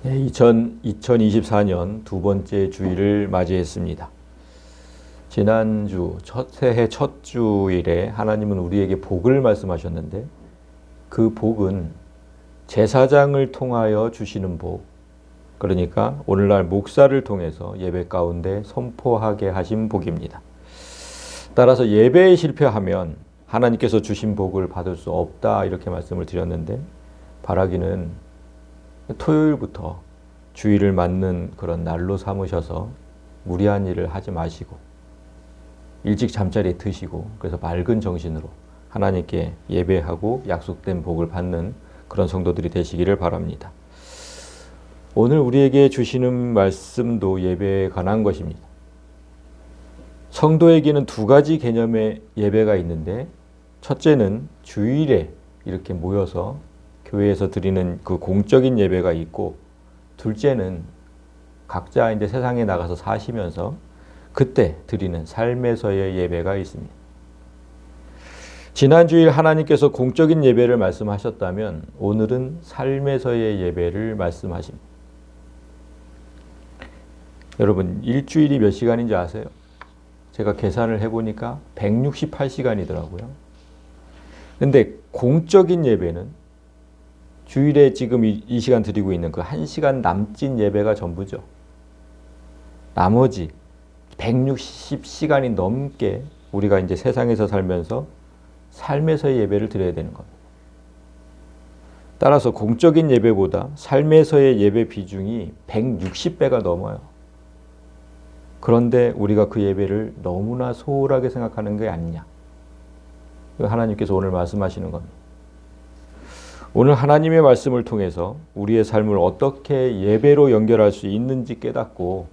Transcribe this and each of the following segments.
네, 2024년 두 번째 주일을 맞이했습니다. 지난주 새해 첫 주일에 하나님은 우리에게 복을 말씀하셨는데 그 복은 제사장을 통하여 주시는 복, 그러니까 오늘날 목사를 통해서 예배 가운데 선포하게 하신 복입니다. 따라서 예배에 실패하면 하나님께서 주신 복을 받을 수 없다 이렇게 말씀을 드렸는데, 바라기는 토요일부터 주일을 맞는 그런 날로 삼으셔서 무리한 일을 하지 마시고 일찍 잠자리에 드시고, 그래서 맑은 정신으로 하나님께 예배하고 약속된 복을 받는 그런 성도들이 되시기를 바랍니다. 오늘 우리에게 주시는 말씀도 예배에 관한 것입니다. 성도에게는 두 가지 개념의 예배가 있는데, 첫째는 주일에 이렇게 모여서 교회에서 드리는 그 공적인 예배가 있고, 둘째는 각자 이제 세상에 나가서 사시면서 그때 드리는 삶에서의 예배가 있습니다. 지난 주일 하나님께서 공적인 예배를 말씀하셨다면 오늘은 삶에서의 예배를 말씀하십니다. 여러분, 일주일이 몇 시간인지 아세요? 제가 계산을 해보니까 168시간이더라고요. 근데 공적인 예배는 주일에 지금 이 시간 드리고 있는 그 1시간 남짓 예배가 전부죠. 나머지 160시간이 넘게 우리가 이제 세상에서 살면서 삶에서의 예배를 드려야 되는 겁니다. 따라서 공적인 예배보다 삶에서의 예배 비중이 160배가 넘어요. 그런데 우리가 그 예배를 너무나 소홀하게 생각하는 게 아니냐. 하나님께서 오늘 말씀하시는 겁니다. 오늘 하나님의 말씀을 통해서 우리의 삶을 어떻게 예배로 연결할 수 있는지 깨닫고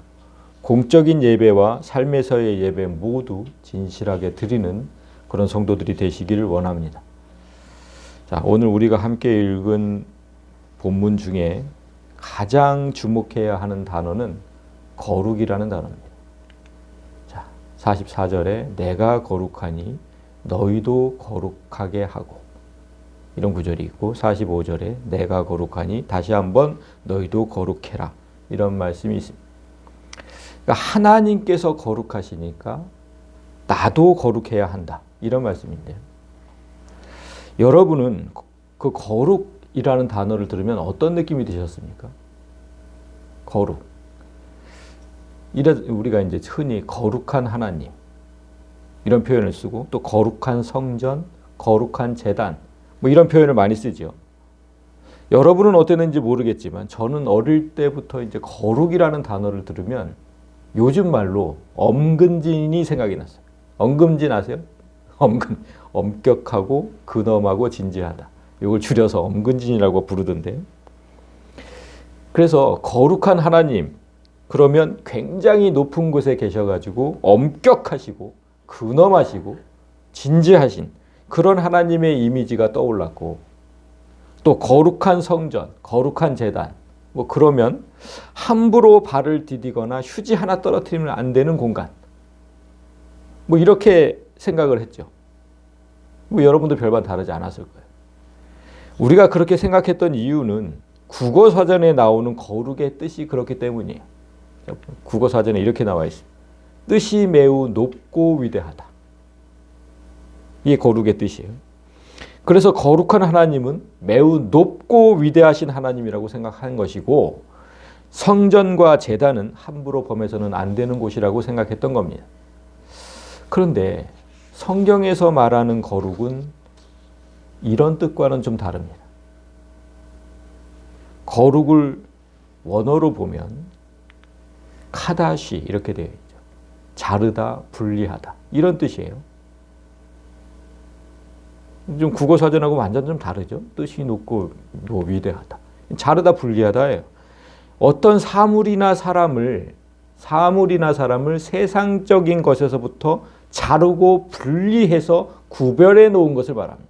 공적인 예배와 삶에서의 예배 모두 진실하게 드리는 그런 성도들이 되시기를 원합니다. 자, 오늘 우리가 함께 읽은 본문 중에 가장 주목해야 하는 단어는 거룩이라는 단어입니다. 자, 44절에 내가 거룩하니 너희도 거룩하게 하고, 이런 구절이 있고, 45절에 내가 거룩하니 다시 한번 너희도 거룩해라, 이런 말씀이 있습니다. 그러니까 하나님께서 거룩하시니까 나도 거룩해야 한다, 이런 말씀인데요. 여러분은 그 거룩이라는 단어를 들으면 어떤 느낌이 드셨습니까? 거룩. 우리가 이제 흔히 거룩한 하나님, 이런 표현을 쓰고, 또 거룩한 성전, 거룩한 제단, 뭐 이런 표현을 많이 쓰죠. 여러분은 어땠는지 모르겠지만 저는 어릴 때부터 이제 거룩이라는 단어를 들으면 요즘 말로 엄근진이 생각이 났어요. 엄근진 아세요? 엄격하고 근엄하고 진지하다. 이걸 줄여서 엄근진이라고 부르던데요. 그래서 거룩한 하나님, 그러면 굉장히 높은 곳에 계셔가지고 엄격하시고 근엄하시고 진지하신 그런 하나님의 이미지가 떠올랐고, 또 거룩한 성전, 거룩한 제단, 뭐 그러면 함부로 발을 디디거나 휴지 하나 떨어뜨리면 안 되는 공간, 뭐 이렇게 생각을 했죠. 뭐 여러분도 별반 다르지 않았을 거예요. 우리가 그렇게 생각했던 이유는 국어사전에 나오는 거룩의 뜻이 그렇기 때문이에요. 국어사전에 이렇게 나와 있습니다. 뜻이 매우 높고 위대하다. 이게 거룩의 뜻이에요. 그래서 거룩한 하나님은 매우 높고 위대하신 하나님이라고 생각한 것이고, 성전과 제단은 함부로 범해서는 안 되는 곳이라고 생각했던 겁니다. 그런데 성경에서 말하는 거룩은 이런 뜻과는 좀 다릅니다. 거룩을 원어로 보면 카다시 이렇게 되어 있죠. 자르다, 분리하다, 이런 뜻이에요. 좀 국어사전하고 완전 좀 다르죠. 뜻이 높고 위대하다. 자르다 분리하다예요. 어떤 사물이나 사람을 세상적인 것에서부터 자르고 분리해서 구별해 놓은 것을 말합니다.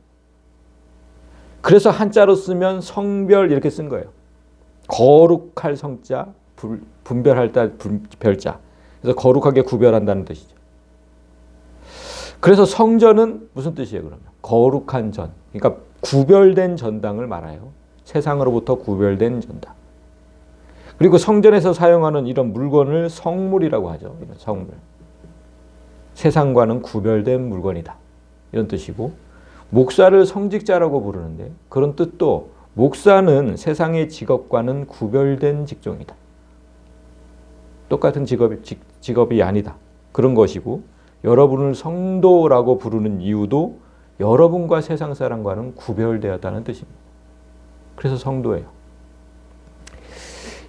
그래서 한자로 쓰면 성별 이렇게 쓴 거예요. 거룩할 성자, 분별할 별자. 그래서 거룩하게 구별한다는 뜻이죠. 그래서 성전은 무슨 뜻이에요, 그러면? 거룩한 전. 그러니까 구별된 전당을 말해요. 세상으로부터 구별된 전당. 그리고 성전에서 사용하는 이런 물건을 성물이라고 하죠. 이런 성물. 세상과는 구별된 물건이다. 이런 뜻이고, 목사를 성직자라고 부르는데 그런 뜻도 목사는 세상의 직업과는 구별된 직종이다. 똑같은 직업이 아니다. 그런 것이고, 여러분을 성도라고 부르는 이유도 여러분과 세상 사람과는 구별되었다는 뜻입니다. 그래서 성도예요.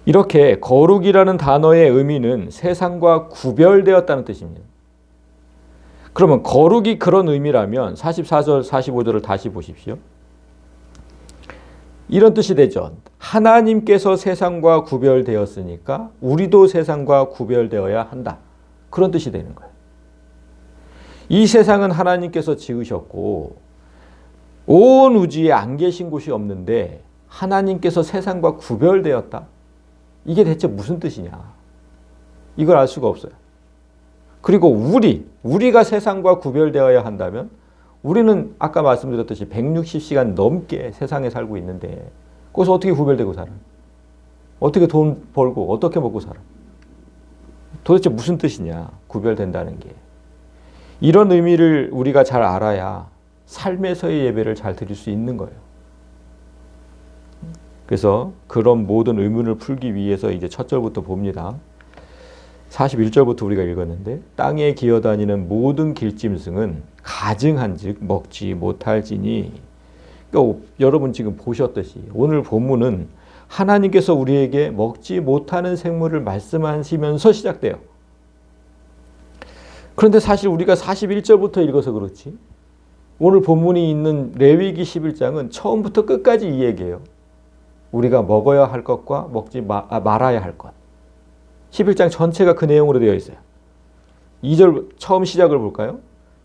이렇게 거룩이라는 단어의 의미는 세상과 구별되었다는 뜻입니다. 그러면 거룩이 그런 의미라면 44절, 45절을 다시 보십시오. 이런 뜻이 되죠. 하나님께서 세상과 구별되었으니까 우리도 세상과 구별되어야 한다. 그런 뜻이 되는 거예요. 이 세상은 하나님께서 지으셨고 온 우주에 안 계신 곳이 없는데 하나님께서 세상과 구별되었다. 이게 대체 무슨 뜻이냐? 이걸 알 수가 없어요. 그리고 우리가 세상과 구별되어야 한다면 우리는 아까 말씀드렸듯이 160시간 넘게 세상에 살고 있는데 거기서 어떻게 구별되고 살아? 어떻게 돈 벌고 어떻게 먹고 살아? 도대체 무슨 뜻이냐? 구별된다는 게. 이런 의미를 우리가 잘 알아야 삶에서의 예배를 잘 드릴 수 있는 거예요. 그래서 그런 모든 의문을 풀기 위해서 이제 첫 절부터 봅니다. 41절부터 우리가 읽었는데 땅에 기어다니는 모든 길짐승은 가증한즉 먹지 못할지니. 그러니까 여러분 지금 보셨듯이 오늘 본문은 하나님께서 우리에게 먹지 못하는 생물을 말씀하시면서 시작돼요. 그런데 사실 우리가 41절부터 읽어서 그렇지 오늘 본문이 있는 레위기 11장은 처음부터 끝까지 이 얘기예요. 우리가 먹어야 할 것과 먹지 말아야 할 것. 11장 전체가 그 내용으로 되어 있어요. 2절 처음 시작을 볼까요?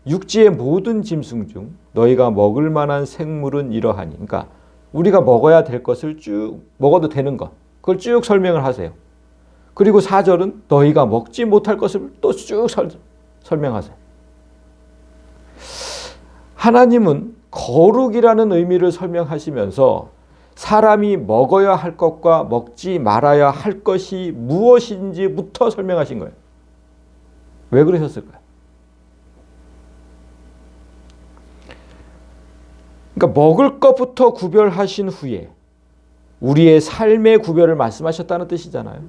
육지의 모든 짐승 중 너희가 먹을 만한 생물은 이러하니. 그러니까 우리가 먹어야 될 것을 쭉 먹어도 되는 것. 그걸 쭉 설명을 하세요. 그리고 4절은 너희가 먹지 못할 것을 또 쭉 설명하세요. 하나님은 거룩이라는 의미를 설명하시면서 사람이 먹어야 할 것과 먹지 말아야 할 것이 무엇인지부터 설명하신 거예요. 왜 그러셨을까요? 그러니까 먹을 것부터 구별하신 후에 우리의 삶의 구별을 말씀하셨다는 뜻이잖아요.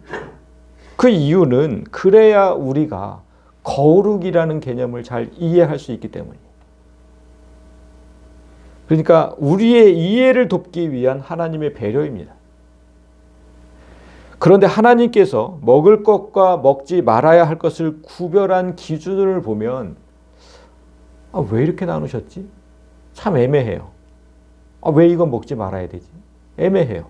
그 이유는 그래야 우리가 거룩이라는 개념을 잘 이해할 수 있기 때문이에요. 그러니까 우리의 이해를 돕기 위한 하나님의 배려입니다. 그런데 하나님께서 먹을 것과 먹지 말아야 할 것을 구별한 기준을 보면 왜 이렇게 나누셨지? 참 애매해요. 왜 이건 먹지 말아야 되지? 애매해요.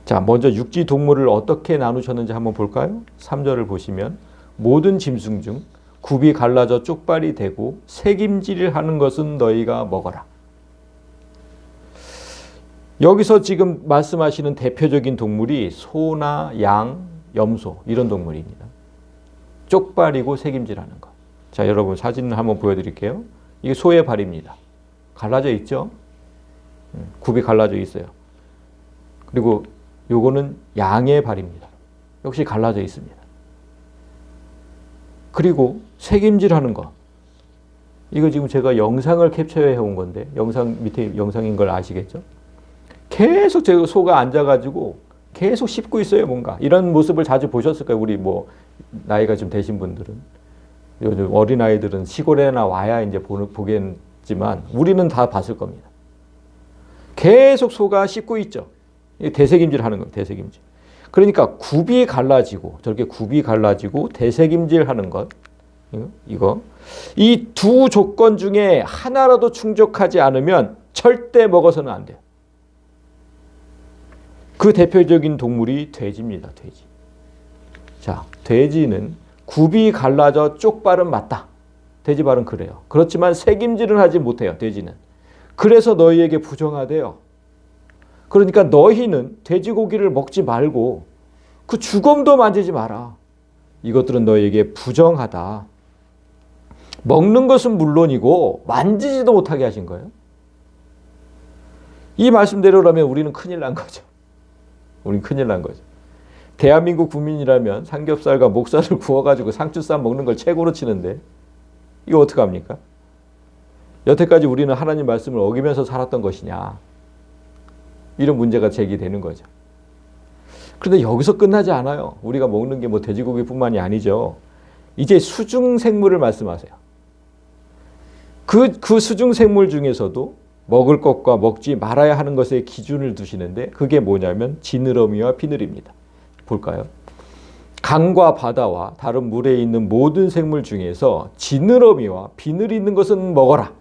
자, 먼저 육지 동물을 어떻게 나누셨는지 한번 볼까요? 3절을 보시면 모든 짐승 중 굽이 갈라져 쪽발이 되고 새김질을 하는 것은 너희가 먹어라. 여기서 지금 말씀하시는 대표적인 동물이 소나 양, 염소 이런 동물입니다. 쪽발이고 새김질하는 것. 자, 여러분 사진을 한번 보여드릴게요. 이게 소의 발입니다. 갈라져 있죠? 굽이 갈라져 있어요. 그리고 요거는 양의 발입니다. 역시 갈라져 있습니다. 그리고 새김질하는 거. 이거 지금 제가 영상을 캡처해 온 건데 영상 밑에 영상인 걸 아시겠죠? 계속 제가 소가 앉아가지고 계속 씹고 있어요. 뭔가 이런 모습을 자주 보셨을 거예요. 우리 뭐 나이가 좀 되신 분들은. 요즘 어린아이들은 시골에나 와야 이제 보겠지만 우리는 다 봤을 겁니다. 계속 소가 씹고 있죠. 대새김질 하는 거예요. 대새김질. 그러니까 굽이 갈라지고 저렇게 굽이 갈라지고 대새김질 하는 것 이거 이 두 조건 중에 하나라도 충족하지 않으면 절대 먹어서는 안 돼요. 그 대표적인 동물이 돼지입니다. 돼지. 자, 돼지는 굽이 갈라져 쪽발은 맞다. 돼지 발은 그래요. 그렇지만 새김질은 하지 못해요. 돼지는. 그래서 너희에게 부정하대요. 그러니까 너희는 돼지고기를 먹지 말고 그 주검도 만지지 마라. 이것들은 너희에게 부정하다. 먹는 것은 물론이고 만지지도 못하게 하신 거예요. 이 말씀대로라면 우리는 큰일 난 거죠. 우린 큰일 난 거죠. 대한민국 국민이라면 삼겹살과 목살을 구워가지고 상추쌈 먹는 걸 최고로 치는데 이거 어떡합니까? 여태까지 우리는 하나님 말씀을 어기면서 살았던 것이냐, 이런 문제가 제기되는 거죠. 그런데 여기서 끝나지 않아요. 우리가 먹는 게 뭐 돼지고기뿐만이 아니죠. 이제 수중생물을 말씀하세요. 그 수중생물 중에서도 먹을 것과 먹지 말아야 하는 것에 기준을 두시는데 그게 뭐냐면 지느러미와 비늘입니다. 볼까요? 강과 바다와 다른 물에 있는 모든 생물 중에서 지느러미와 비늘이 있는 것은 먹어라.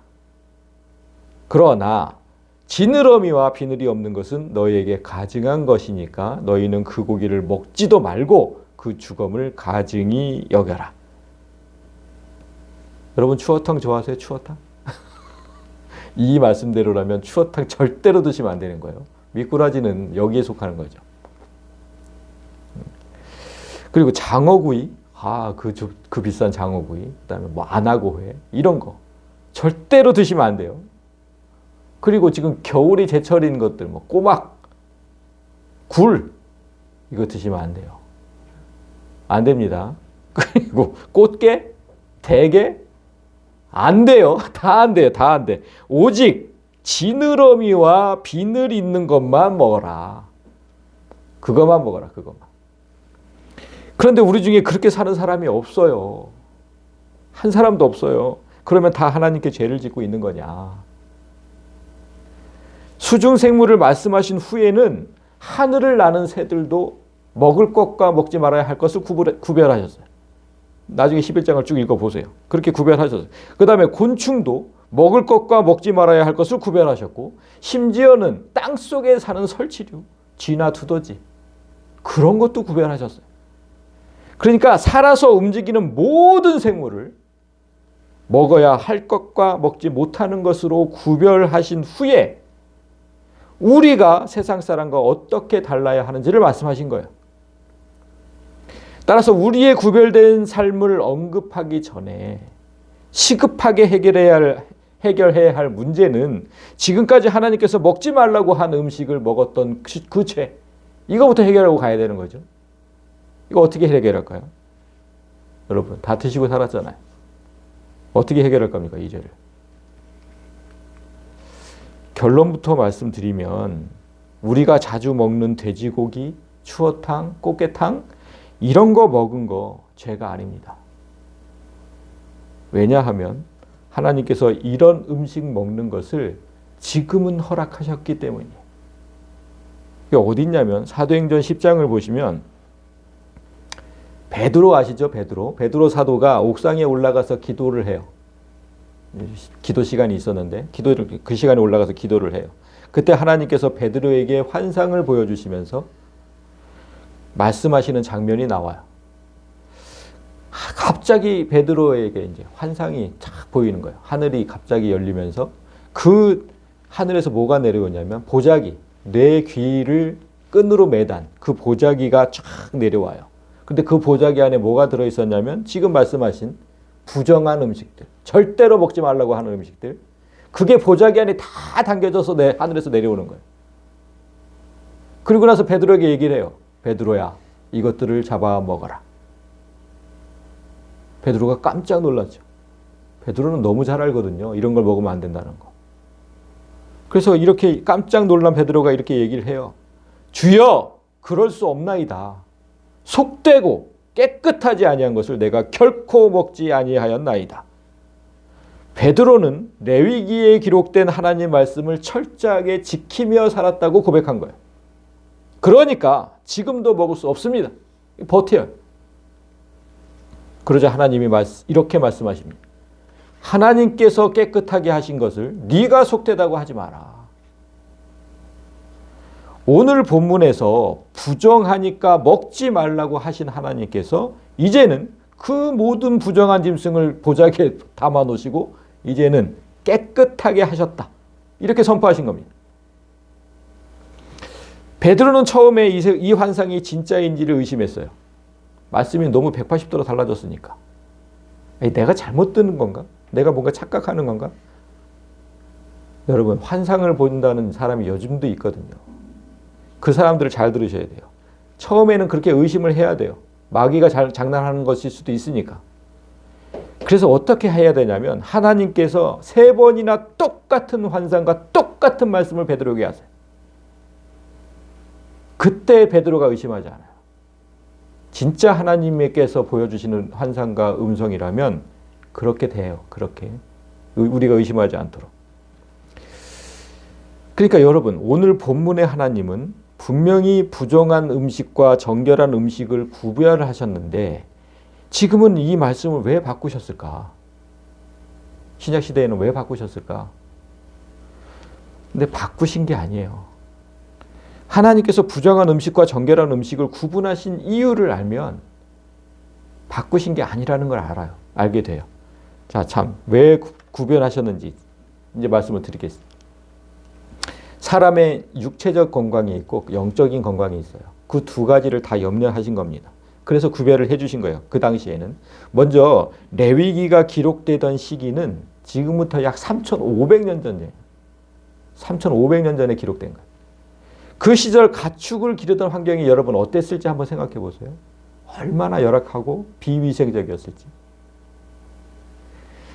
그러나 지느러미와 비늘이 없는 것은 너희에게 가증한 것이니까 너희는 그 고기를 먹지도 말고 그 죽음을 가증히 여겨라. 여러분 추어탕 좋아하세요? 추어탕? 이 말씀대로라면 추어탕 절대로 드시면 안 되는 거예요. 미꾸라지는 여기에 속하는 거죠. 그리고 장어구이, 그 비싼 장어구이, 그다음에 뭐 안하고회 이런 거 절대로 드시면 안 돼요. 그리고 지금 겨울이 제철인 것들, 뭐 꼬막, 굴 이거 드시면 안 돼요. 안 됩니다. 그리고 꽃게, 대게 안 돼요. 다 안 돼요. 다 안 돼. 오직 지느러미와 비늘 있는 것만 먹어라. 그것만 먹어라. 그것만. 그런데 우리 중에 그렇게 사는 사람이 없어요. 한 사람도 없어요. 그러면 다 하나님께 죄를 짓고 있는 거냐. 수중생물을 말씀하신 후에는 하늘을 나는 새들도 먹을 것과 먹지 말아야 할 것을 구별하셨어요. 나중에 11장을 쭉 읽어보세요. 그렇게 구별하셨어요. 그 다음에 곤충도 먹을 것과 먹지 말아야 할 것을 구별하셨고 심지어는 땅속에 사는 설치류, 쥐나 두더지 그런 것도 구별하셨어요. 그러니까 살아서 움직이는 모든 생물을 먹어야 할 것과 먹지 못하는 것으로 구별하신 후에 우리가 세상 사람과 어떻게 달라야 하는지를 말씀하신 거예요. 따라서 우리의 구별된 삶을 언급하기 전에 시급하게 해결해야 할 문제는 지금까지 하나님께서 먹지 말라고 한 음식을 먹었던 그 죄, 이거부터 해결하고 가야 되는 거죠. 이거 어떻게 해결할까요? 여러분 다 드시고 살았잖아요. 어떻게 해결할 겁니까, 이 죄를? 결론부터 말씀드리면 우리가 자주 먹는 돼지고기, 추어탕, 꽃게탕 이런 거 먹은 거 죄가 아닙니다. 왜냐하면 하나님께서 이런 음식 먹는 것을 지금은 허락하셨기 때문이에요. 이게 어디 있냐면 사도행전 10장을 보시면 베드로 아시죠? 베드로 사도가 옥상에 올라가서 기도를 해요. 기도 시간이 있었는데 그 시간에 올라가서 기도를 해요. 그때 하나님께서 베드로에게 환상을 보여주시면서 말씀하시는 장면이 나와요. 갑자기 베드로에게 이제 환상이 쫙 보이는 거예요. 하늘이 갑자기 열리면서 그 하늘에서 뭐가 내려오냐면 보자기, 내 귀를 끈으로 매단 그 보자기가 쫙 내려와요. 근데 그 보자기 안에 뭐가 들어있었냐면 지금 말씀하신 부정한 음식들, 절대로 먹지 말라고 하는 음식들, 그게 보자기 안에 다 담겨져서 하늘에서 내려오는 거예요. 그리고 나서 베드로에게 얘기를 해요. 베드로야, 이것들을 잡아 먹어라. 베드로가 깜짝 놀랐죠. 베드로는 너무 잘 알거든요. 이런 걸 먹으면 안 된다는 거. 그래서 이렇게 깜짝 놀란 베드로가 이렇게 얘기를 해요. 주여, 그럴 수 없나이다. 속되고 깨끗하지 아니한 것을 내가 결코 먹지 아니하였나이다. 베드로는 레위기에 기록된 하나님 말씀을 철저하게 지키며 살았다고 고백한 거예요. 그러니까 지금도 먹을 수 없습니다. 버텨요. 그러자 하나님이 이렇게 말씀하십니다. 하나님께서 깨끗하게 하신 것을 네가 속되다고 하지 마라. 오늘 본문에서 부정하니까 먹지 말라고 하신 하나님께서 이제는 그 모든 부정한 짐승을 보자기에 담아 놓으시고 이제는 깨끗하게 하셨다. 이렇게 선포하신 겁니다. 베드로는 처음에 이 환상이 진짜인지를 의심했어요. 말씀이 너무 180도로 달라졌으니까. 내가 잘못 듣는 건가? 내가 뭔가 착각하는 건가? 여러분, 환상을 본다는 사람이 요즘도 있거든요. 그 사람들을 잘 들으셔야 돼요. 처음에는 그렇게 의심을 해야 돼요. 마귀가 장난하는 것일 수도 있으니까. 그래서 어떻게 해야 되냐면 하나님께서 3번이나 똑같은 환상과 똑같은 말씀을 베드로에게 하세요. 그때 베드로가 의심하지 않아요. 진짜 하나님께서 보여주시는 환상과 음성이라면 그렇게 돼요. 그렇게. 우리가 의심하지 않도록. 그러니까 여러분, 오늘 본문의 하나님은 분명히 부정한 음식과 정결한 음식을 구별하셨는데 지금은 이 말씀을 왜 바꾸셨을까? 신약시대에는 왜 바꾸셨을까? 근데 바꾸신 게 아니에요. 하나님께서 부정한 음식과 정결한 음식을 구분하신 이유를 알면 바꾸신 게 아니라는 걸 알아요. 알게 돼요. 자, 참, 왜 구별하셨는지 이제 말씀을 드리겠습니다. 사람의 육체적 건강이 있고 영적인 건강이 있어요. 그 두 가지를 다 염려하신 겁니다. 그래서 구별을 해주신 거예요. 그 당시에는. 먼저 레위기가 기록되던 시기는 지금부터 약 3,500년 전이에요. 3,500년 전에 기록된 거예요. 그 시절 가축을 기르던 환경이 여러분 어땠을지 한번 생각해 보세요. 얼마나 열악하고 비위생적이었을지.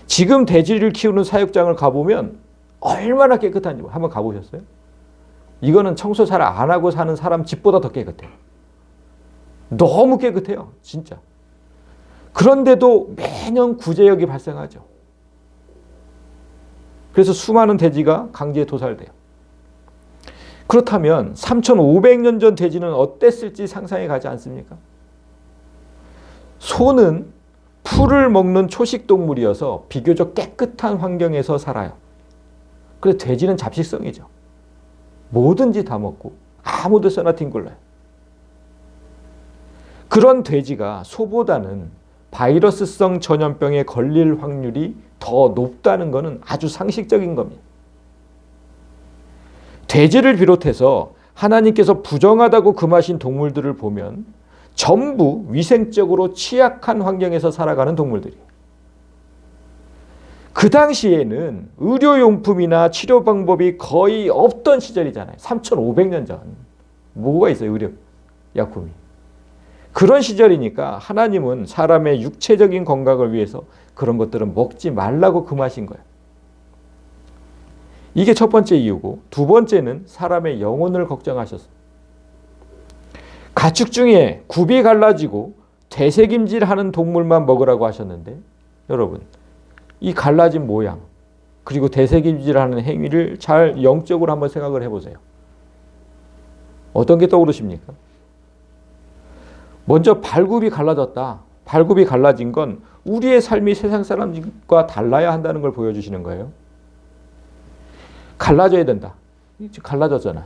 지금 돼지를 키우는 사육장을 가보면 얼마나 깨끗한지 한번 가보셨어요? 이거는 청소 잘 안 하고 사는 사람 집보다 더 깨끗해요. 너무 깨끗해요. 진짜. 그런데도 매년 구제역이 발생하죠. 그래서 수많은 돼지가 강제에 도살돼요. 그렇다면 3,500년 전 돼지는 어땠을지 상상해 가지 않습니까? 소는 풀을 먹는 초식동물이어서 비교적 깨끗한 환경에서 살아요. 그래서 돼지는 잡식성이죠. 뭐든지 다 먹고 아무 데서나 뒹굴러요. 그런 돼지가 소보다는 바이러스성 전염병에 걸릴 확률이 더 높다는 것은 아주 상식적인 겁니다. 돼지를 비롯해서 하나님께서 부정하다고 금하신 동물들을 보면 전부 위생적으로 취약한 환경에서 살아가는 동물들이에요. 그 당시에는 의료용품이나 치료 방법이 거의 없던 시절이잖아요. 3,500년 전. 뭐가 있어요, 의료약품이. 그런 시절이니까 하나님은 사람의 육체적인 건강을 위해서 그런 것들은 먹지 말라고 금하신 거예요. 이게 첫 번째 이유고, 두 번째는 사람의 영혼을 걱정하셨어요. 가축 중에 굽이 갈라지고 되새김질하는 동물만 먹으라고 하셨는데 여러분, 이 갈라진 모양 그리고 되새김질하는 행위를 잘 영적으로 한번 생각을 해보세요. 어떤 게 떠오르십니까? 먼저 발굽이 갈라졌다. 발굽이 갈라진 건 우리의 삶이 세상 사람과 달라야 한다는 걸 보여주시는 거예요. 갈라져야 된다. 지금 갈라졌잖아.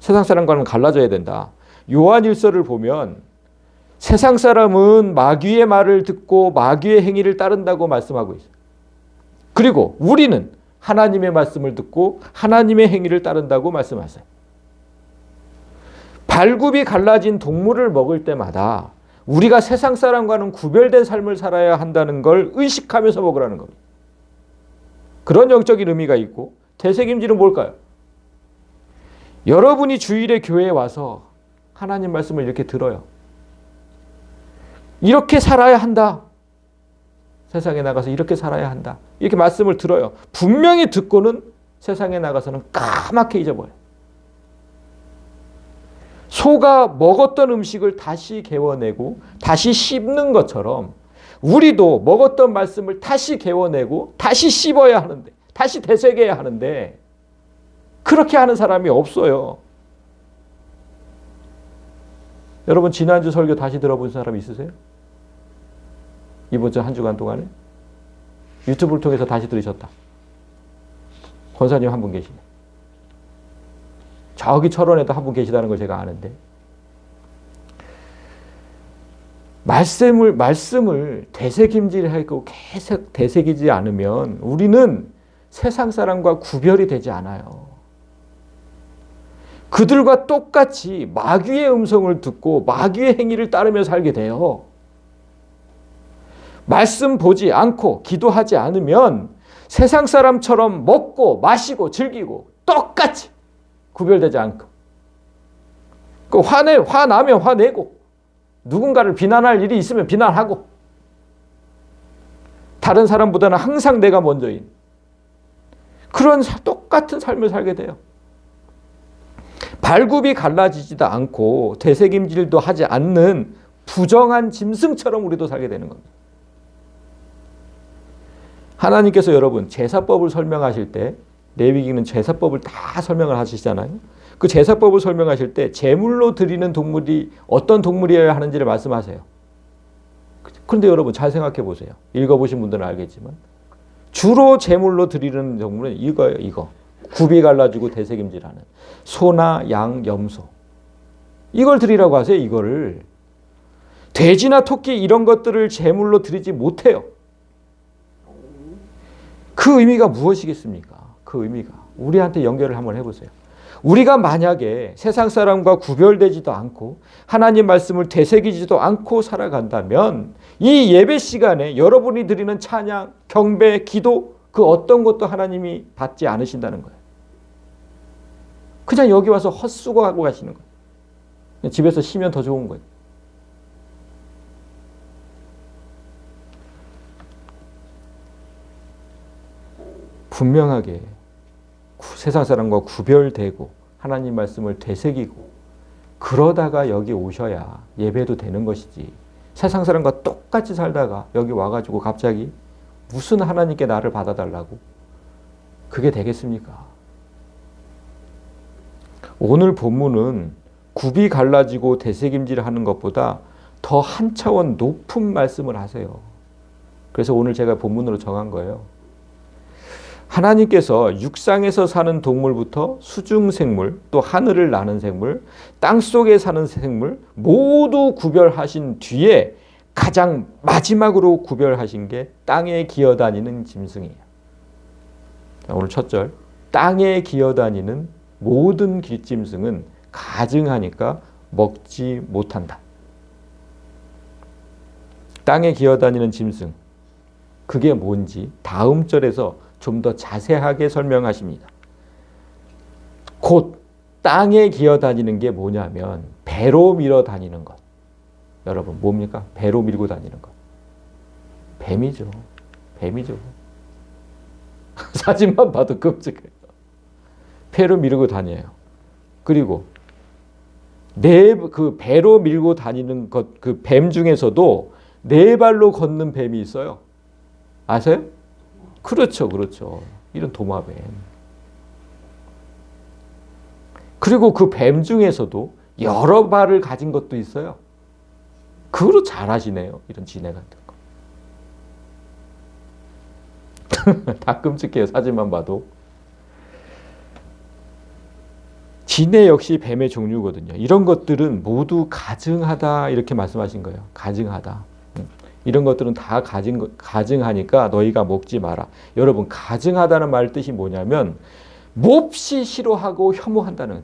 세상 사람과는 갈라져야 된다. 요한일서를 보면 세상 사람은 마귀의 말을 듣고 마귀의 행위를 따른다고 말씀하고 있어요. 그리고 우리는 하나님의 말씀을 듣고 하나님의 행위를 따른다고 말씀하세요. 발굽이 갈라진 동물을 먹을 때마다 우리가 세상 사람과는 구별된 삶을 살아야 한다는 걸 의식하면서 먹으라는 겁니다. 그런 영적인 의미가 있고, 되새김질은 뭘까요? 여러분이 주일에 교회에 와서 하나님 말씀을 이렇게 들어요. 이렇게 살아야 한다. 세상에 나가서 이렇게 살아야 한다. 이렇게 말씀을 들어요. 분명히 듣고는 세상에 나가서는 까맣게 잊어버려요. 소가 먹었던 음식을 다시 개워내고 다시 씹는 것처럼 우리도 먹었던 말씀을 다시 개워내고 다시 씹어야 하는데, 다시 되새겨야 하는데 그렇게 하는 사람이 없어요. 여러분, 지난주 설교 다시 들어본 사람 있으세요? 이번 주 한 주간 동안에? 유튜브를 통해서 다시 들으셨다. 권사님 한 분 계시네. 저기 철원에도 한 분 계시다는 걸 제가 아는데, 말씀을 되새김질하고 계속 되새기지 않으면 우리는 세상 사람과 구별이 되지 않아요. 그들과 똑같이 마귀의 음성을 듣고 마귀의 행위를 따르며 살게 돼요. 말씀 보지 않고 기도하지 않으면 세상 사람처럼 먹고 마시고 즐기고 똑같이 구별되지 않고 화나면 화내고, 누군가를 비난할 일이 있으면 비난하고, 다른 사람보다는 항상 내가 먼저인 그런 똑같은 삶을 살게 돼요. 발굽이 갈라지지도 않고 되새김질도 하지 않는 부정한 짐승처럼 우리도 살게 되는 겁니다. 하나님께서 여러분 제사법을 설명하실 때, 레위기는 제사법을 다 설명을 하시잖아요. 그 제사법을 설명하실 때 제물로 드리는 동물이 어떤 동물이어야 하는지를 말씀하세요. 그런데 여러분 잘 생각해 보세요. 읽어보신 분들은 알겠지만 주로 제물로 드리는 동물은 이거예요. 이거. 굽이 갈라지고 되새김질하는 소나 양, 염소. 이걸 드리라고 하세요. 이거를. 돼지나 토끼 이런 것들을 제물로 드리지 못해요. 그 의미가 무엇이겠습니까? 그 의미가. 우리한테 연결을 한번 해보세요. 우리가 만약에 세상 사람과 구별되지도 않고 하나님 말씀을 되새기지도 않고 살아간다면 이 예배 시간에 여러분이 드리는 찬양, 경배, 기도 그 어떤 것도 하나님이 받지 않으신다는 거예요. 그냥 여기 와서 헛수고하고 가시는 거예요. 집에서 쉬면 더 좋은 거예요. 분명하게 세상 사람과 구별되고 하나님 말씀을 되새기고 그러다가 여기 오셔야 예배도 되는 것이지, 세상 사람과 똑같이 살다가 여기 와가지고 갑자기 무슨 하나님께 나를 받아달라고 그게 되겠습니까? 오늘 본문은 굽이 갈라지고 되새김질하는 것보다 더 한 차원 높은 말씀을 하세요. 그래서 오늘 제가 본문으로 정한 거예요. 하나님께서 육상에서 사는 동물부터 수중생물, 또 하늘을 나는 생물, 땅속에 사는 생물 모두 구별하신 뒤에 가장 마지막으로 구별하신 게 땅에 기어다니는 짐승이에요. 오늘 첫 절, 땅에 기어다니는 모든 길짐승은 가증하니까 먹지 못한다. 땅에 기어다니는 짐승, 그게 뭔지 다음 절에서 좀 더 자세하게 설명하십니다. 곧 땅에 기어다니는 게 뭐냐면 배로 밀어 다니는 것. 여러분 뭡니까? 배로 밀고 다니는 것. 뱀이죠. 뱀이죠. 사진만 봐도 끔찍해요. 배로 밀고 다녀요. 그리고 그 배로 밀고 다니는 것, 그 뱀 중에서도 네 발로 걷는 뱀이 있어요. 아세요? 그렇죠, 그렇죠. 이런 도마뱀. 그리고 그 뱀 중에서도 여러 발을 가진 것도 있어요. 그거로 잘하시네요. 이런 지네 같은 거. 다 끔찍해요. 사진만 봐도. 지네 역시 뱀의 종류거든요. 이런 것들은 모두 가증하다 이렇게 말씀하신 거예요. 가증하다. 이런 것들은 다 가증하니까 너희가 먹지 마라. 여러분 가증하다는 말 뜻이 뭐냐면 몹시 싫어하고 혐오한다는.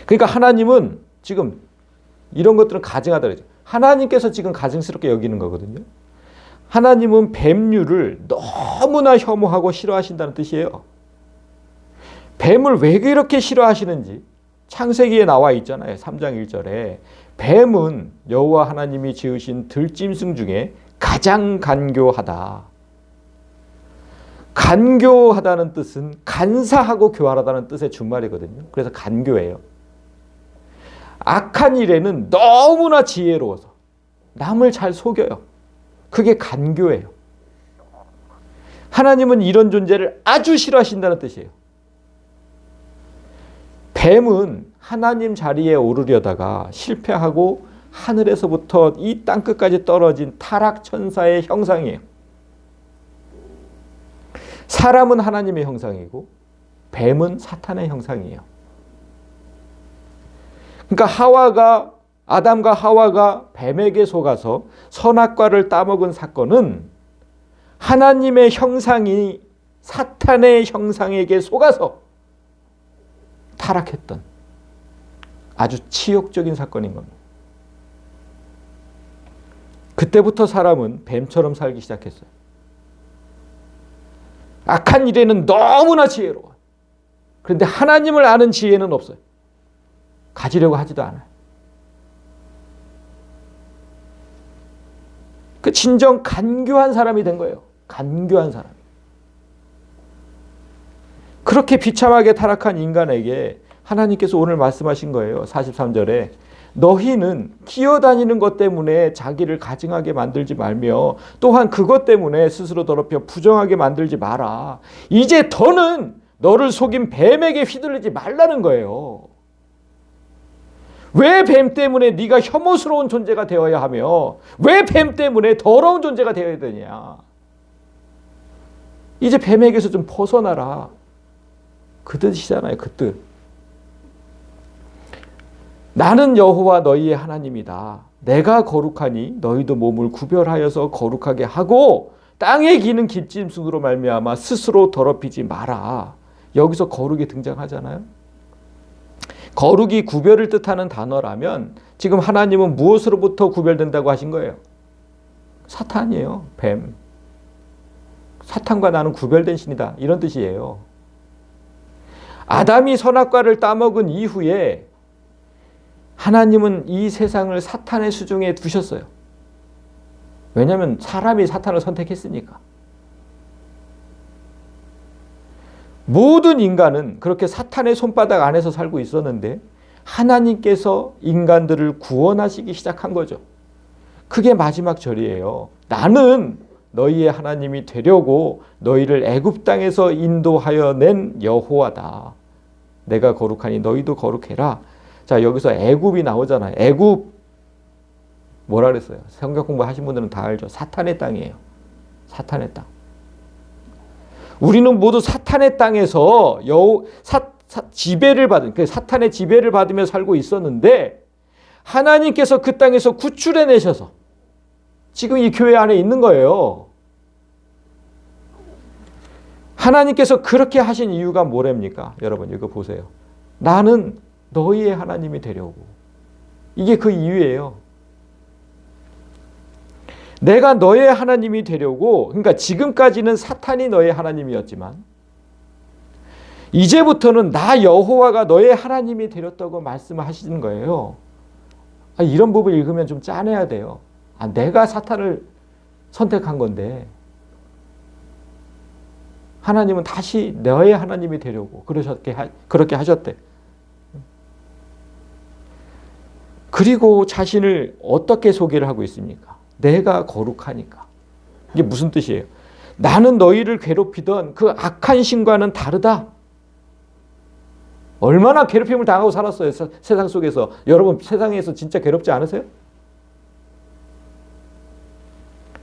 그러니까 하나님은 지금 이런 것들은 가증하다 그러죠. 하나님께서 지금 가증스럽게 여기는 거거든요. 하나님은 뱀류를 너무나 혐오하고 싫어하신다는 뜻이에요. 뱀을 왜 그렇게 싫어하시는지 창세기에 나와 있잖아요. 3장 1절에 뱀은 여호와 하나님이 지으신 들짐승 중에 가장 간교하다. 간교하다는 뜻은 간사하고 교활하다는 뜻의 준말이거든요. 그래서 간교예요. 악한 일에는 너무나 지혜로워서 남을 잘 속여요. 그게 간교예요. 하나님은 이런 존재를 아주 싫어하신다는 뜻이에요. 뱀은 하나님 자리에 오르려다가 실패하고 하늘에서부터 이 땅끝까지 떨어진 타락천사의 형상이에요. 사람은 하나님의 형상이고 뱀은 사탄의 형상이에요. 그러니까 아담과 하와가 뱀에게 속아서 선악과를 따먹은 사건은 하나님의 형상이 사탄의 형상에게 속아서 타락했던 아주 치욕적인 사건인 겁니다. 그때부터 사람은 뱀처럼 살기 시작했어요. 악한 일에는 너무나 지혜로워. 그런데 하나님을 아는 지혜는 없어요. 가지려고 하지도 않아요. 그 진정 간교한 사람이 된 거예요. 간교한 사람. 그렇게 비참하게 타락한 인간에게 하나님께서 오늘 말씀하신 거예요. 43절에 너희는 기어다니는 것 때문에 자기를 가증하게 만들지 말며 또한 그것 때문에 스스로 더럽혀 부정하게 만들지 마라. 이제 더는 너를 속인 뱀에게 휘둘리지 말라는 거예요. 왜 뱀 때문에 네가 혐오스러운 존재가 되어야 하며 왜 뱀 때문에 더러운 존재가 되어야 되냐. 이제 뱀에게서 좀 벗어나라. 그 뜻이잖아요. 그 뜻. 나는 여호와 너희의 하나님이다. 내가 거룩하니 너희도 몸을 구별하여서 거룩하게 하고 땅에 기는 길짐승으로 말미암아 스스로 더럽히지 마라. 여기서 거룩이 등장하잖아요. 거룩이 구별을 뜻하는 단어라면 지금 하나님은 무엇으로부터 구별된다고 하신 거예요? 사탄이에요. 뱀. 사탄과 나는 구별된 신이다. 이런 뜻이에요. 아담이 선악과를 따먹은 이후에 하나님은 이 세상을 사탄의 수중에 두셨어요. 왜냐하면 사람이 사탄을 선택했으니까. 모든 인간은 그렇게 사탄의 손바닥 안에서 살고 있었는데 하나님께서 인간들을 구원하시기 시작한 거죠. 그게 마지막 절이에요. 나는 너희의 하나님이 되려고 너희를 애굽 땅에서 인도하여 낸 여호와다. 내가 거룩하니 너희도 거룩해라. 자, 여기서 애굽이 나오잖아요. 애굽 뭐라 그랬어요? 성경 공부하신 분들은 다 알죠. 사탄의 땅이에요. 사탄의 땅. 우리는 모두 사탄의 땅에서 지배를 받은, 사탄의 지배를 받으며 살고 있었는데 하나님께서 그 땅에서 구출해 내셔서 지금 이 교회 안에 있는 거예요. 하나님께서 그렇게 하신 이유가 뭐랍니까? 여러분 이거 보세요. 나는 너희의 하나님이 되려고. 이게 그 이유예요. 내가 너의 하나님이 되려고, 그러니까 지금까지는 사탄이 너의 하나님이었지만 이제부터는 나 여호와가 너의 하나님이 되렸다고 말씀하시는 거예요. 이런 부분 읽으면 좀 짠해야 돼요. 내가 사탄을 선택한 건데 하나님은 다시 너의 하나님이 되려고 그렇게 하셨대. 그리고 자신을 어떻게 소개를 하고 있습니까? 내가 거룩하니까. 이게 무슨 뜻이에요? 나는 너희를 괴롭히던 그 악한 신과는 다르다. 얼마나 괴롭힘을 당하고 살았어요. 세상 속에서. 여러분 세상에서 진짜 괴롭지 않으세요?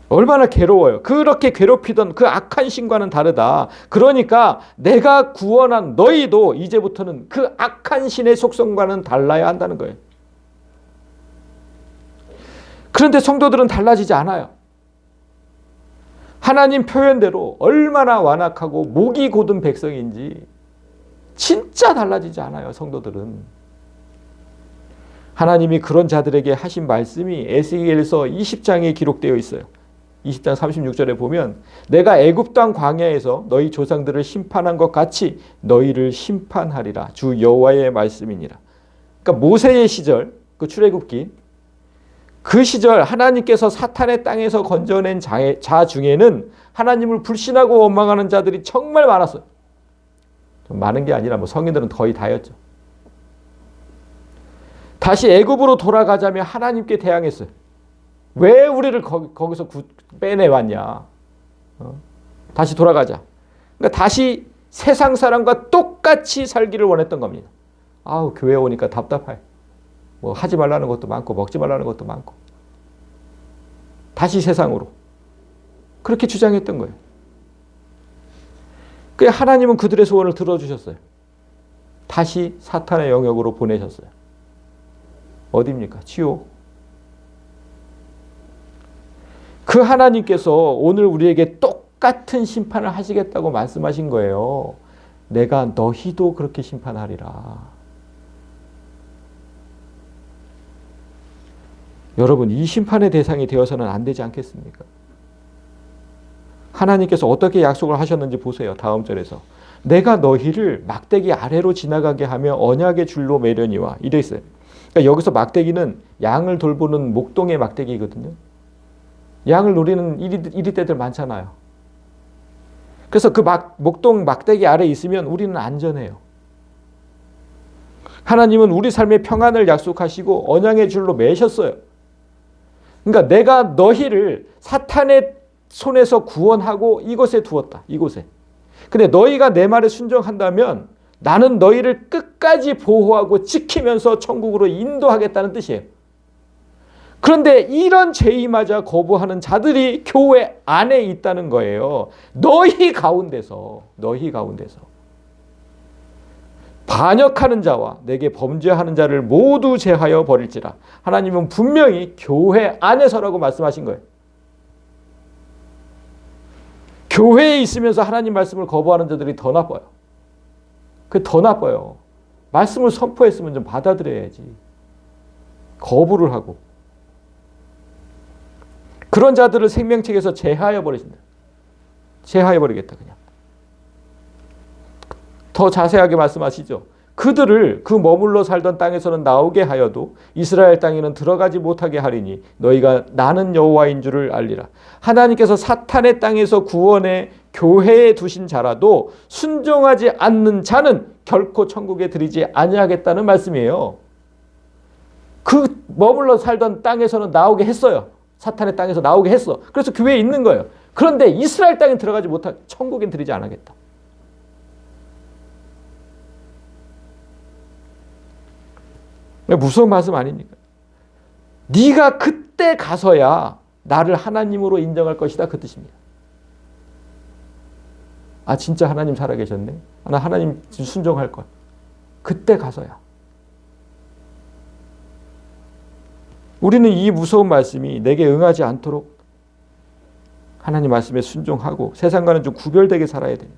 얼마나 괴로워요. 그렇게 괴롭히던 그 악한 신과는 다르다. 그러니까 내가 구원한 너희도 이제부터는 그 악한 신의 속성과는 달라야 한다는 거예요. 그런데 성도들은 달라지지 않아요. 하나님 표현대로 얼마나 완악하고 목이 곧은 백성인지 진짜 달라지지 않아요. 성도들은. 하나님이 그런 자들에게 하신 말씀이 에스겔서 20장에 기록되어 있어요. 20장 36절에 보면 내가 애굽 땅 광야에서 너희 조상들을 심판한 것 같이 너희를 심판하리라. 주 여호와의 말씀이니라. 그러니까 모세의 시절, 그 출애굽기, 그 시절 하나님께서 사탄의 땅에서 건져낸 자 중에는 하나님을 불신하고 원망하는 자들이 정말 많았어요. 좀 많은 게 아니라 성인들은 거의 다였죠. 다시 애굽으로 돌아가자며 하나님께 대항했어요. 왜 우리를 거기서 빼내왔냐. 다시 돌아가자. 그러니까 다시 세상 사람과 똑같이 살기를 원했던 겁니다. 교회 오니까 답답해. 하지 말라는 것도 많고 먹지 말라는 것도 많고. 다시 세상으로. 그렇게 주장했던 거예요. 그래서 하나님은 그들의 소원을 들어주셨어요. 다시 사탄의 영역으로 보내셨어요. 어디입니까? 지옥. 그 하나님께서 오늘 우리에게 똑같은 심판을 하시겠다고 말씀하신 거예요. 내가 너희도 그렇게 심판하리라. 여러분, 이 심판의 대상이 되어서는 안 되지 않겠습니까? 하나님께서 어떻게 약속을 하셨는지 보세요. 다음 절에서. 내가 너희를 막대기 아래로 지나가게 하며 언약의 줄로 매려니와 이래 있어요. 그러니까 여기서 막대기는 양을 돌보는 목동의 막대기거든요. 양을 노리는 이리떼들 많잖아요. 그래서 그 목동 막대기 아래 있으면 우리는 안전해요. 하나님은 우리 삶의 평안을 약속하시고 언약의 줄로 매셨어요. 그러니까 내가 너희를 사탄의 손에서 구원하고 이곳에 두었다. 이곳에. 근데 너희가 내 말에 순종한다면 나는 너희를 끝까지 보호하고 지키면서 천국으로 인도하겠다는 뜻이에요. 그런데 이런 제의마저 거부하는 자들이 교회 안에 있다는 거예요. 너희 가운데서 반역하는 자와 내게 범죄하는 자를 모두 제하여 버릴지라. 하나님은 분명히 교회 안에서라고 말씀하신 거예요. 교회에 있으면서 하나님 말씀을 거부하는 자들이 더 나빠요. 그게 더 나빠요. 말씀을 선포했으면 좀 받아들여야지. 거부를 하고. 그런 자들을 생명책에서 제하여 버리신다. 제하여 버리겠다 그냥. 더 자세하게 말씀하시죠. 그들을 그 머물러 살던 땅에서는 나오게 하여도 이스라엘 땅에는 들어가지 못하게 하리니 너희가 나는 여호와인 줄을 알리라. 하나님께서 사탄의 땅에서 구원해 교회에 두신 자라도 순종하지 않는 자는 결코 천국에 들이지 아니하겠다는 말씀이에요. 그 머물러 살던 땅에서는 나오게 했어요. 사탄의 땅에서 나오게 했어. 그래서 교회에 있는 거예요. 그런데 이스라엘 땅에 들어가지 못하게 천국에 들이지 않겠다. 무서운 말씀 아닙니까? 네가 그때 가서야 나를 하나님으로 인정할 것이다 그 뜻입니다. 아 진짜 하나님 살아계셨네. 나 하나님 순종할 것. 그때 가서야. 우리는 이 무서운 말씀이 내게 응하지 않도록 하나님 말씀에 순종하고 세상과는 좀 구별되게 살아야 돼요.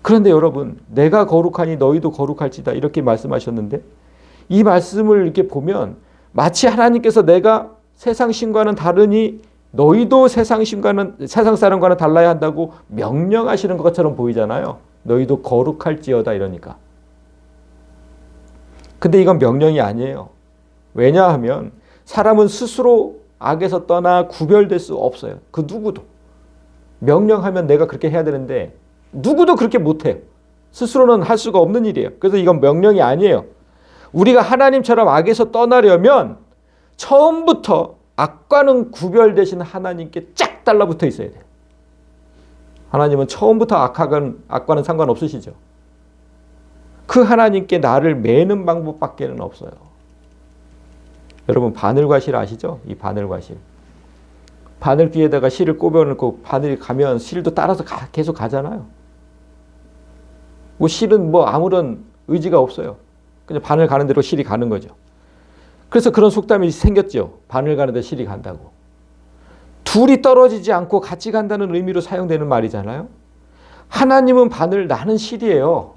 그런데 여러분 내가 거룩하니 너희도 거룩할지다 이렇게 말씀하셨는데 이 말씀을 이렇게 보면 마치 하나님께서 내가 세상 신과는 다르니 너희도 세상 사람과는 달라야 한다고 명령하시는 것처럼 보이잖아요. 너희도 거룩할지어다 이러니까. 근데 이건 명령이 아니에요. 왜냐하면 사람은 스스로 악에서 떠나 구별될 수 없어요. 그 누구도. 명령하면 내가 그렇게 해야 되는데 누구도 그렇게 못해요. 스스로는 할 수가 없는 일이에요. 그래서 이건 명령이 아니에요. 우리가 하나님처럼 악에서 떠나려면 처음부터 악과는 구별되신 하나님께 쫙 달라붙어 있어야 돼요. 하나님은 처음부터 악과는 상관없으시죠. 그 하나님께 나를 매는 방법밖에는 없어요. 여러분 바늘과 실 아시죠? 이 바늘과 실. 바늘귀에다가 실을 꼽아놓고 바늘이 가면 실도 따라서 계속 가잖아요. 뭐 실은 뭐 아무런 의지가 없어요. 그냥 바늘 가는 대로 실이 가는 거죠. 그래서 그런 속담이 생겼죠. 바늘 가는 데 실이 간다고. 둘이 떨어지지 않고 같이 간다는 의미로 사용되는 말이잖아요. 하나님은 바늘, 나는 실이에요.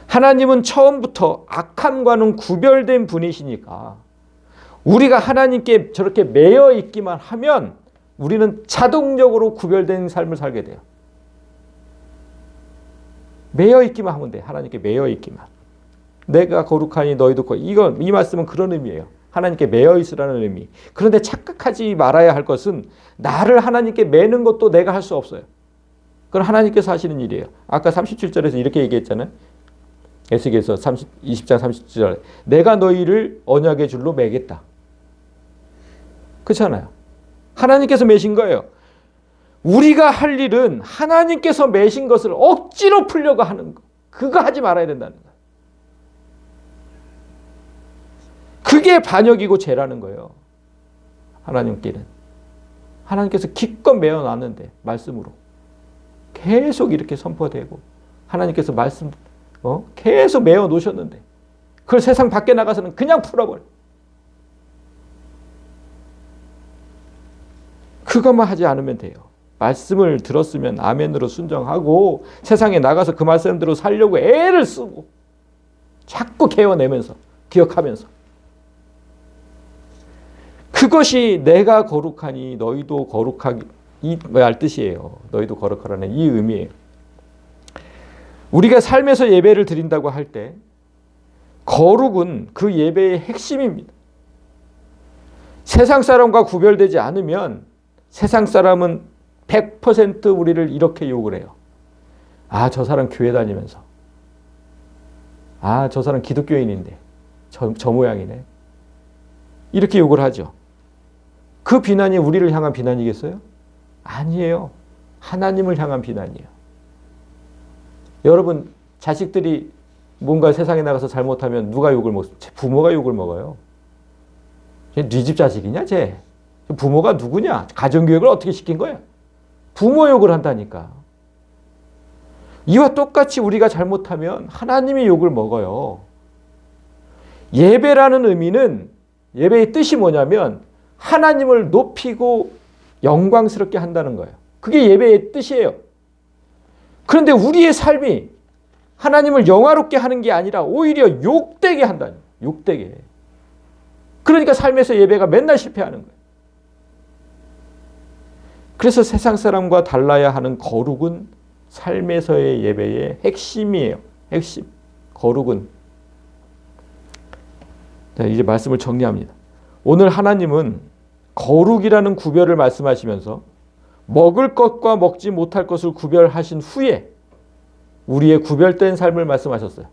하나님은 처음부터 악함과는 구별된 분이시니까 우리가 하나님께 저렇게 매여 있기만 하면 우리는 자동적으로 구별된 삶을 살게 돼요. 매여 있기만 하면 돼. 하나님께 매여 있기만. 내가 거룩하니 너희도 거룩. 이 말씀은 그런 의미예요. 하나님께 매여 있으라는 의미. 그런데 착각하지 말아야 할 것은 나를 하나님께 매는 것도 내가 할 수 없어요. 그건 하나님께서 하시는 일이에요. 아까 37절에서 이렇게 얘기했잖아요. 에스겔서 20장 37절에 내가 너희를 언약의 줄로 매겠다. 그렇잖아요. 하나님께서 매신 거예요. 우리가 할 일은 하나님께서 매신 것을 억지로 풀려고 하는 거. 그거 하지 말아야 된다는 거예요. 그게 반역이고 죄라는 거예요. 하나님께는. 하나님께서 기껏 메어놨는데 말씀으로. 계속 이렇게 선포되고 하나님께서 말씀 계속 메어 놓으셨는데 그걸 세상 밖에 나가서는 그냥 풀어버려. 그것만 하지 않으면 돼요. 말씀을 들었으면 아멘으로 순종하고 세상에 나가서 그 말씀대로 살려고 애를 쓰고 자꾸 개어내면서 기억하면서 그것이 내가 거룩하니 너희도 거룩하기 이 말 뜻이에요. 너희도 거룩하라는 이 의미예요. 우리가 삶에서 예배를 드린다고 할 때 거룩은 그 예배의 핵심입니다. 세상 사람과 구별되지 않으면 세상 사람은 100% 우리를 이렇게 욕을 해요. 아, 저 사람 교회 다니면서. 아, 저 사람 기독교인인데. 저 모양이네. 이렇게 욕을 하죠. 그 비난이 우리를 향한 비난이겠어요? 아니에요. 하나님을 향한 비난이에요. 여러분, 자식들이 뭔가 세상에 나가서 잘못하면 누가 욕을 먹어요? 부모가 욕을 먹어요. 네 집 자식이냐, 쟤? 부모가 누구냐? 가정교육을 어떻게 시킨 거야? 부모 욕을 한다니까. 이와 똑같이 우리가 잘못하면 하나님이 욕을 먹어요. 예배라는 의미는, 예배의 뜻이 뭐냐면 하나님을 높이고 영광스럽게 한다는 거예요. 그게 예배의 뜻이에요. 그런데 우리의 삶이 하나님을 영화롭게 하는 게 아니라 오히려 욕되게 한다는 거예요. 욕되게. 그러니까 삶에서 예배가 맨날 실패하는 거예요. 그래서 세상 사람과 달라야 하는 거룩은 삶에서의 예배의 핵심이에요. 핵심. 거룩은. 자, 이제 말씀을 정리합니다. 오늘 하나님은 거룩이라는 구별을 말씀하시면서 먹을 것과 먹지 못할 것을 구별하신 후에 우리의 구별된 삶을 말씀하셨어요.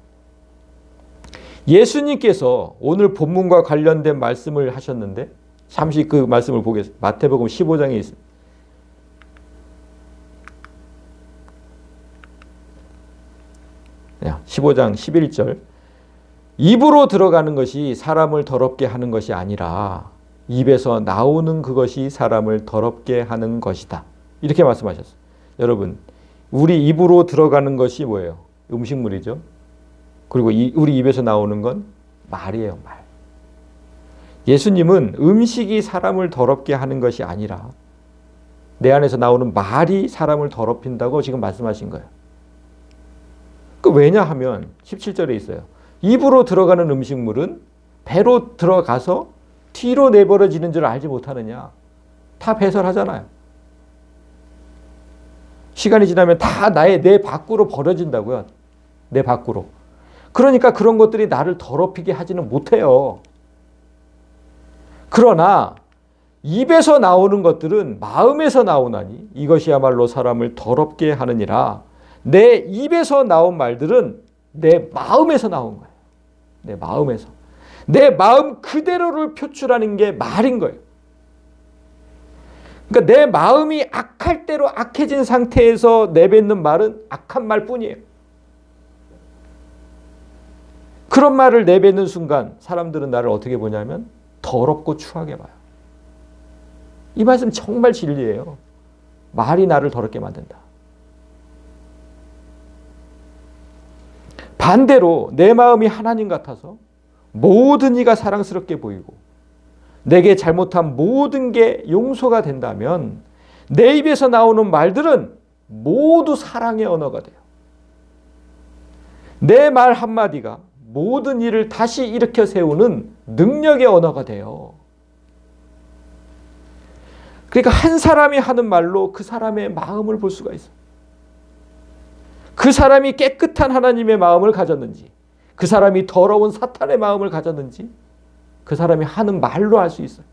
예수님께서 오늘 본문과 관련된 말씀을 하셨는데 잠시 그 말씀을 보겠습니다. 마태복음 15장에 있습니다. 네, 15장 11절. 입으로 들어가는 것이 사람을 더럽게 하는 것이 아니라 입에서 나오는 그것이 사람을 더럽게 하는 것이다. 이렇게 말씀하셨어요. 여러분, 우리 입으로 들어가는 것이 뭐예요? 음식물이죠. 그리고 우리 입에서 나오는 건 말이에요, 말. 예수님은 음식이 사람을 더럽게 하는 것이 아니라 내 안에서 나오는 말이 사람을 더럽힌다고 지금 말씀하신 거예요. 왜냐하면 17절에 있어요. 입으로 들어가는 음식물은 배로 들어가서 뒤로 내버려지는 줄 알지 못하느냐. 다 배설하잖아요. 시간이 지나면 다 내 밖으로 버려진다고요. 내 밖으로. 그러니까 그런 것들이 나를 더럽히게 하지는 못해요. 그러나 입에서 나오는 것들은 마음에서 나오나니 이것이야말로 사람을 더럽게 하느니라. 내 입에서 나온 말들은 내 마음에서 나온 거예요. 내 마음에서. 내 마음 그대로를 표출하는 게 말인 거예요. 그러니까 내 마음이 악할 대로 악해진 상태에서 내뱉는 말은 악한 말뿐이에요. 그런 말을 내뱉는 순간 사람들은 나를 어떻게 보냐면 더럽고 추하게 봐요. 이 말씀 정말 진리예요. 말이 나를 더럽게 만든다. 반대로 내 마음이 하나님 같아서 모든 이가 사랑스럽게 보이고 내게 잘못한 모든 게 용서가 된다면 내 입에서 나오는 말들은 모두 사랑의 언어가 돼요. 내 말 한마디가 모든 일을 다시 일으켜 세우는 능력의 언어가 돼요. 그러니까 한 사람이 하는 말로 그 사람의 마음을 볼 수가 있어요. 그 사람이 깨끗한 하나님의 마음을 가졌는지, 그 사람이 더러운 사탄의 마음을 가졌는지 그 사람이 하는 말로 알 수 있어요.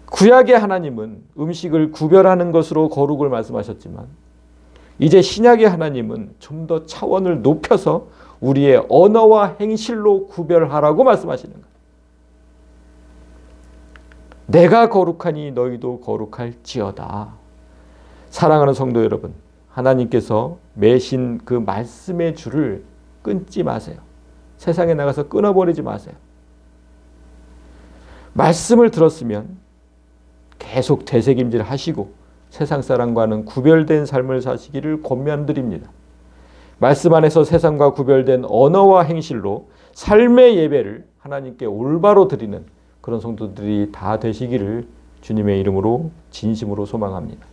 구약의 하나님은 음식을 구별하는 것으로 거룩을 말씀하셨지만 이제 신약의 하나님은 좀 더 차원을 높여서 우리의 언어와 행실로 구별하라고 말씀하시는 거예요. 내가 거룩하니 너희도 거룩할지어다. 사랑하는 성도 여러분, 하나님께서 매신 그 말씀의 줄을 끊지 마세요. 세상에 나가서 끊어버리지 마세요. 말씀을 들었으면 계속 되새김질 하시고 세상 사람과는 구별된 삶을 사시기를 권면드립니다. 말씀 안에서 세상과 구별된 언어와 행실로 삶의 예배를 하나님께 올바로 드리는 그런 성도들이 다 되시기를 주님의 이름으로 진심으로 소망합니다.